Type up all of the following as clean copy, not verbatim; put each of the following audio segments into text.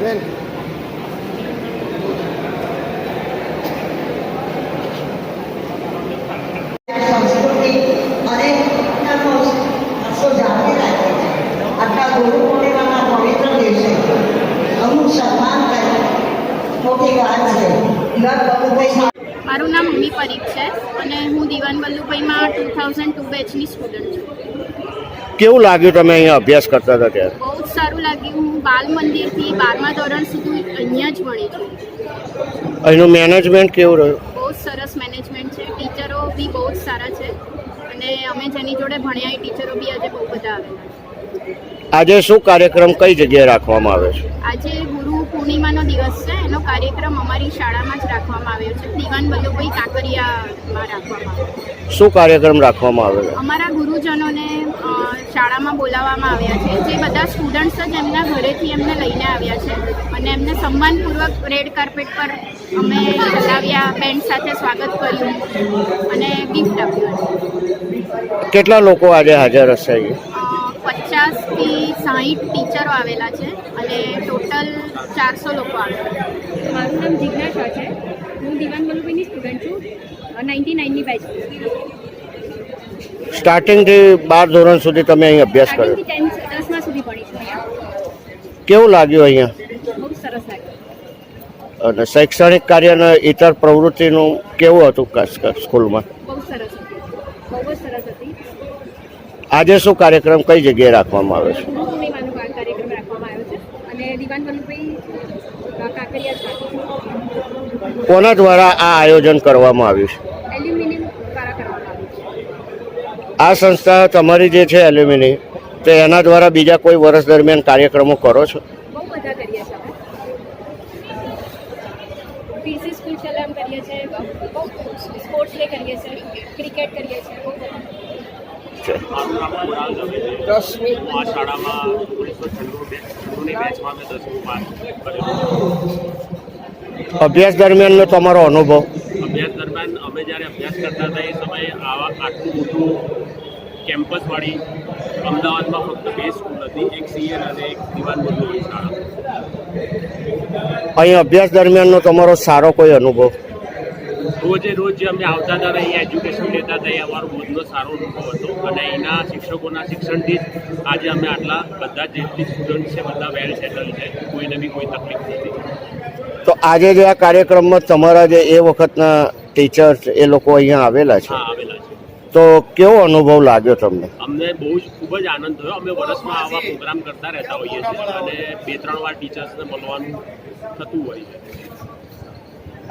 બેન સંસ્કૃતિ અને હર્ષો જાળવી રાખે છે. આટલા ગુરુ પૂર્ણિમાના પવિત્ર દિવસે અમુક સન્માન કરે મોટી વાત છે. મારું નામ ઉમી પરીખ છે અને હું દિવાન વલ્લુભાઈમાં 2002 બેચની સ્ટુડન્ટ છું. કેવું લાગ્યું તમે અહીંયા અભ્યાસ કરતા હતા ત્યારે? બહુ જ સારું લાગ્યું. હું બાલ મંદિરથી 12મા ધોરણ સુધી અહીંયા જ ભણી છું. અહીંનું મેનેજમેન્ટ કેવું રહ્યું? બહુ જ સરસ મેનેજમેન્ટ છે. ટીચરો બી બહુ જ સારા છે અને અમે જેની જોડે ભણ્યા એ ટીચરો બી આજે બહુ બધા આવેલા છે. આજે શું કાર્યક્રમ કઈ જગ્યાએ રાખવામાં આવે છે? આજે ગુરુ પૂર્ણિમાનો દિવસ છે. એનો કાર્યક્રમ અમારી શાળામાં જ રાખવામાં આવ્યો છે. દિવાન વલ્લુભાઈ કાંકરિયામાં રાખવામાં આવ્યો. શું કાર્યક્રમ રાખવામાં આવેલો? અમારા ગુરુજનોને શાળામાં બોલાવવામાં આવ્યા છે. જે બધા સ્ટુડન્ટ્સ જ એમના ઘરેથી એમને લઈને આવ્યા છે અને એમને સન્માનપૂર્વક રેડ કાર્પેટ પર અમે બોલાવ્યા, બેન્ડ સાથે સ્વાગત કર્યું અને ગિફ્ટ આપ્યું. કેટલા લોકો આજે હાજર હશે અહીંયા? 50 થી 60 ટીચરો આવેલા છે અને ટોટલ 400 લોકો આવેલા. મારું નામ જિજ્ઞાસા છે. હું દિવાન વલ્લુભાઈની સ્ટુડન્ટ છું, 99ની બેચ. સ્ટાર્ટિંગથી 12 ધોરણ સુધી તમે અહીં અભ્યાસ કર્યો? 10મા સુધી ભણી છું અહીંયા. કેવું લાગ્યું અહીંયા? બહુ સરસ લાગ્યું. અને શૈક્ષણિક કાર્ય અને ઇતર પ્રવૃત્તિનું કેવું હતું સ્કૂલમાં? બહુ સરસ હતી, બહુ જ સરસ હતી. આજે શું કાર્યક્રમ કઈ જગ્યાએ રાખવામાં આવે છે? ગુરુ પૂર્ણિમાનો કાર્યક્રમ રાખવામાં આવ્યો છે અને દિવાન વલ્લુભાઈ કાંકરિયા કોના દ્વારા આ આયોજન કરવામાં આવ્યું છે? એલ્યુમિનિયમ દ્વારા કરવામાં આવ્યું છે. આ સંસ્થા તમારી જે છે એલ્યુમિની, તો એના દ્વારા બીજા કોઈ વર્ષ દરમિયાન કાર્યક્રમો કરો છો? બહુ બધા કરીએ છીએ અમે. પીસી સ્કૂલ ચલામ કરીએ છીએ, સ્પોર્ટ્સ ડે કરીએ છીએ, ક્રિકેટ કરીએ છીએ, બહુ બધા. મારું નામ કુણાલ દવે છે. આ શાળામાં 1996ની બેચમાં મેં 10મું પાસ કરેલું. અભ્યાસ દરમિયાનનો તમારો અનુભવ? અભ્યાસ દરમિયાન અમે જ્યારે અભ્યાસ કરતા હતા એ સમયે આટલું મોટું કેમ્પસવાળી અમદાવાદમાં ફક્ત 2 સ્કૂલ હતી, એક સીએન અને એક દિવાન વલ્લુભાઈ શાળા. અહીં અભ્યાસ દરમિયાનનો તમારો સારો કોઈ અનુભવ? રોજે રોજ જે અમે આવતા હતા અહીંયા એજ્યુકેશન લેતા હતા એ અમારો રોજનો સારો અનુભવ હતો અને અહીંના શિક્ષકોના શિક્ષણથી જ આજે અમે આટલા બધા જેટલી સ્ટુડન્ટ છે બધા વેલ સેટલ છે, કોઈને બી કોઈ તકલીફ નથી. તો આજે જે આ કાર્યક્રમમાં તમારા જે એ વખતના ટીચર્સ એ લોકો અહીંયા આવેલા છે, હા, આવેલા છે. તો કેવો અનુભવ લાગ્યો તમને? અમને ખૂબ જ આનંદ થયો. અમે વર્ષમાં આવા પ્રોગ્રામ કરતા રહેતા હોઈએ છીએ અને 2-3 વાર ટીચર્સને મળવાનું થતું હોય છે.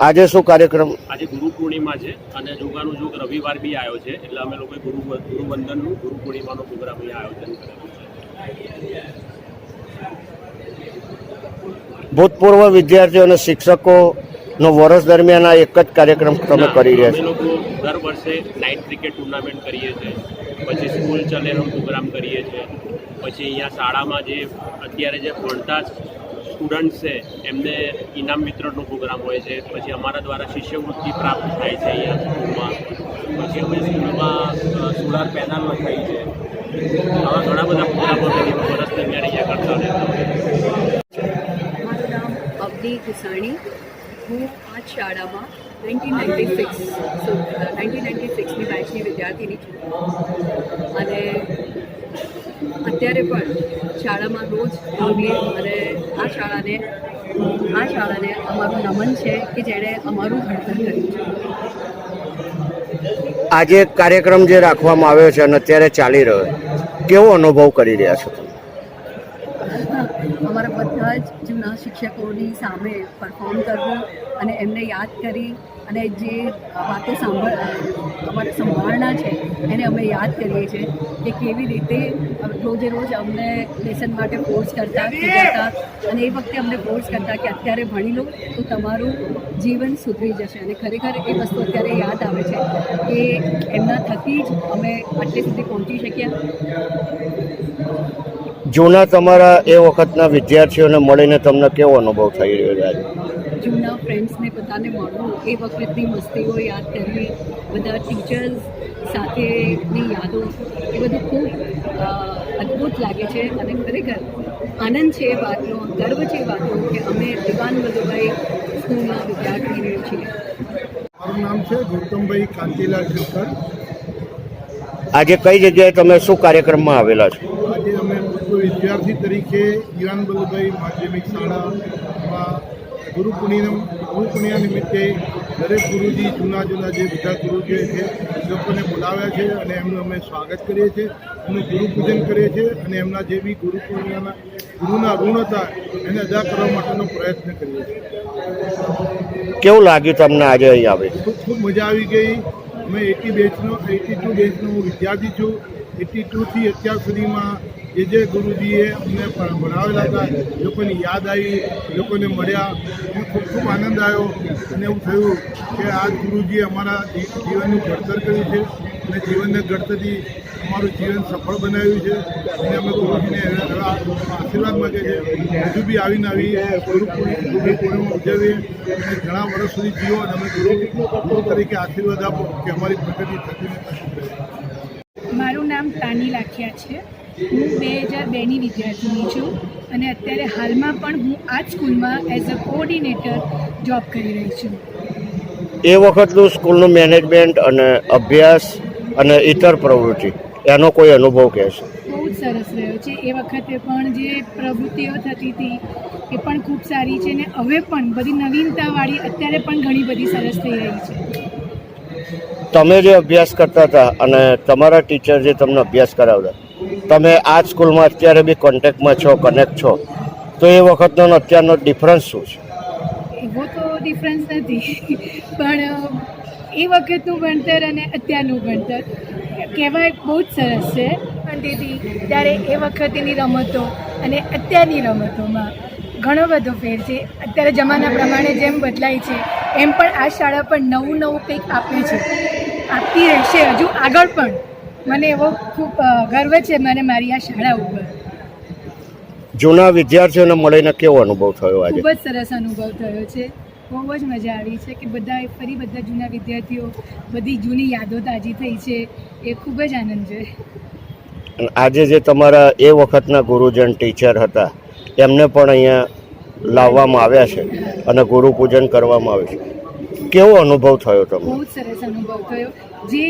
આજે શું કાર્યક્રમ? આજે ગુરુ પૂર્ણિમા છે અને જોગાનું જોગ રવિવાર બી આવ્યો છે એટલે અમે લોકોએ ગુરુવંદનનું ગુરુ પૂર્ણિમાનો પ્રોગ્રામ અહીંયા આયોજન કરેલું છે. ભૂતપૂર્વ વિદ્યાર્થીઓ અને શિક્ષકોનો વર્ષ દરમિયાન આ એક જ કાર્યક્રમ તમે કરી રહ્યા અમે છો? લોકો દર વર્ષે નાઇટ ક્રિકેટ ટુર્નામેન્ટ કરીએ છીએ, પછી સ્કૂલ ચલેનો પ્રોગ્રામ કરીએ છીએ, પછી અહીંયા શાળામાં જે અત્યારે જે ભણતા સ્ટુડન્ટ્સ છે એમને ઇનામ વિતરણનો પ્રોગ્રામ હોય છે, પછી અમારા દ્વારા શિષ્યવૃત્તિ પ્રાપ્ત થાય છે અહીંયા સ્કૂલમાં, પછી અમે સ્કૂલમાં સોલાર પેનલ લખાઈ છે. આવા ઘણા બધા પ્રોગ્રામો અમે વર્ષ દરમિયાન અહીંયા કરતા રહેતા હોઈએ. મારું નામ અવની ઘુસાણી. હું આ શાળામાં 1996ની બેચની વિદ્યાર્થીની છું અને અત્યારે પણ શાળામાં રોજ ભાગ લે અને આ શાળાને અમારું નમન છે કે જેણે અમારું ઘડતર કર્યું છે. આજે કાર્યક્રમ જે રાખવામાં આવ્યો છે અને અત્યારે ચાલી રહ્યો, કેવો અનુભવ કરી રહ્યા છો? અમારા બધા જ જૂના શિક્ષકોની સામે પરફોર્મ કરવું અને એમને યાદ કરી અને જે વાતો અમારે સંભાળના છે એને અમે યાદ કરીએ છીએ કે કેવી રીતે રોજે રોજ અમને લેસન માટે ફોર્સ કરતા ખીજાતા અને એ વખતે અમને ફોર્સ કરતા કે અત્યારે ભણી લો તો તમારું જીવન સુધરી જશે. અને ખરેખર એ વસ્તુ અત્યારે યાદ આવે છે કે એમના થકી જ અમે આટલે સુધી પહોંચી શક્યા. જૂના તમારા એ વખતના વિદ્યાર્થીઓને મળીને તમને કેવો અનુભવ થઈ રહ્યો છે આજે? જૂના ફ્રેન્ડ્સને બધાને મળવું, એ વખતની મસ્તીઓ યાદ કરવી, બધા ટીચર્સ સાથેની યાદો એ બધું ખૂબ અદ્ભુત લાગે છે અને ખરેખર આનંદ છે એ વાતનો, ગર્વ છે એ વાતનો કે અમે દિવાન વલ્લભભાઈ સ્કૂલના વિદ્યાર્થીઓ છીએ. મારું નામ છે ગૌતમભાઈ કાંતિલાલ ઠક્કર. આજે કઈ જગ્યાએ તમે શું કાર્યક્રમમાં આવેલા છો? આજે અમે વિદ્યાર્થી તરીકે દિવાન વલ્લભભાઈ માધ્યમિક શાળામાં ગુરુ પૂર્ણિમા નિમિત્તે દરેક ગુરુજી જૂના જે બધા ગુરુજીઓ છે એ લોકોને બોલાવ્યા છે અને એમનું અમે સ્વાગત કરીએ છીએ, એમનું ગુરુ પૂજન કરીએ છીએ અને એમના જે બી ગુરુ પૂર્ણિમાના ગુરુના ઋણ હતા એને અદા કરવા માટેનો પ્રયત્ન કરીએ છીએ. કેવું લાગ્યું તમને આજે અહીં આવે? ખૂબ મજા આવી ગઈ. અમે 82 બેચનો હું વિદ્યાર્થી છું. 82થી અત્યાર સુધીમાં જે ગુરુજીએ અમને ભણાવેલા હતા એ લોકોની યાદ આવી, એ લોકોને મળ્યા, મને ખૂબ આનંદ આવ્યો અને એવું થયું કે આ ગુરુજીએ અમારા જીવનનું ઘડતર કર્યું છે અને જીવનને ઘડતરથી અમારું જીવન સફળ બનાવ્યું છે અને અમે ગુરુજીને આશીર્વાદ માગે છે હજુ બી આવીને આવી ગુરુ પૂર્ણિમા ઉજવીએ અને ઘણા વર્ષ સુધી જીવો અને અમે ગુરુ તરીકે આશીર્વાદ આપો કે અમારી પ્રગતિ થતી રહે. મારું નામ તાની લાખિયા છે. હું 2002ની વિદ્યાર્થીની છું અને અત્યારે હાલમાં પણ હું આ જ સ્કૂલમાં એઝ અ કોઓર્ડિનેટર જોબ કરી રહી છું. એ વખતનું સ્કૂલનું મેનેજમેન્ટ અને અભ્યાસ અને ઇતર પ્રવૃત્તિ એનો કોઈ અનુભવ કહેશો? બહુ જ સરસ રહ્યો છે. એ વખતે પણ જે પ્રવૃત્તિઓ થતી હતી એ પણ ખૂબ સારી છે અને હવે પણ બધી નવીનતાવાળી અત્યારે પણ ઘણી બધી સરસ થઈ રહી છે. તમે જે અભ્યાસ કરતા હતા અને તમારા ટીચર જે તમને અભ્યાસ કરાવતા, તમે આ જ સ્કૂલમાં અત્યારે બી કોન્ટેક્ટમાં છો, કનેક્ટ છો, તો એ વખતનો અને અત્યારનો ડિફરન્સ શું છે? એવો તો ડિફરન્સ નથી પણ એ વખતનું ભણતર અને અત્યારનું ભણતર કહેવાય બહુ જ સરસ છે. પણ તેથી ત્યારે એ વખતની રમતો અને અત્યારની રમતોમાં ઘણો બધો ફેર છે. અત્યારે જમાના પ્રમાણે જેમ બદલાય છે એમ પણ આ શાળા પણ નવું કંઈક આપે છે, આપતી રહેશે હજુ આગળ પણ. મને એવો ખૂબ ગર્વ છે મને મારી આ શાળા ઉપર. જૂના વિદ્યાર્થીઓને મળીને કેવો અનુભવ થયો આજે? ખૂબ જ સરસ અનુભવ થયો છે. બહુ જ મજા આવી છે કે બધા જૂના વિદ્યાર્થીઓ, બધી જૂની યાદો તાજી થઈ છે. એ ખૂબ જ આનંદ છે. અને આજે જે તમારા એ વખતના ગુરુજન ટીચર હતા એમને પણ અહીંયા લાવવામાં આવ્યા છે અને ગુરુ પૂજન કરવામાં આવે છે, કેવો અનુભવ થયો તમને? બહુ જ સરસ અનુભવ થયો. જે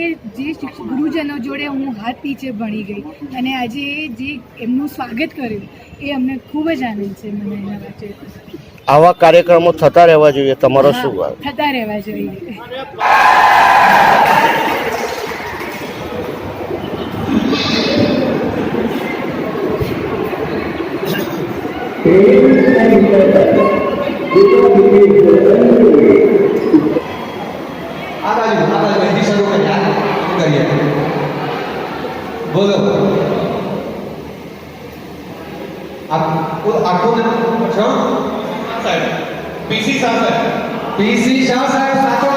ગુરુજનો જોડે હું હાથ નીચે ભણી ગઈ અને આજે જે એમનું સ્વાગત કર્યું એ અમને ખૂબ જ આનંદ છે. મને એના માટે આવા કાર્યક્રમો થતા રહેવા જોઈએ. તમારો શું વાત? થતા રહેવા જોઈએ. બોલો આખું પીસી શાહ સાહેબ, પીસી શાહ સાહેબ સાચો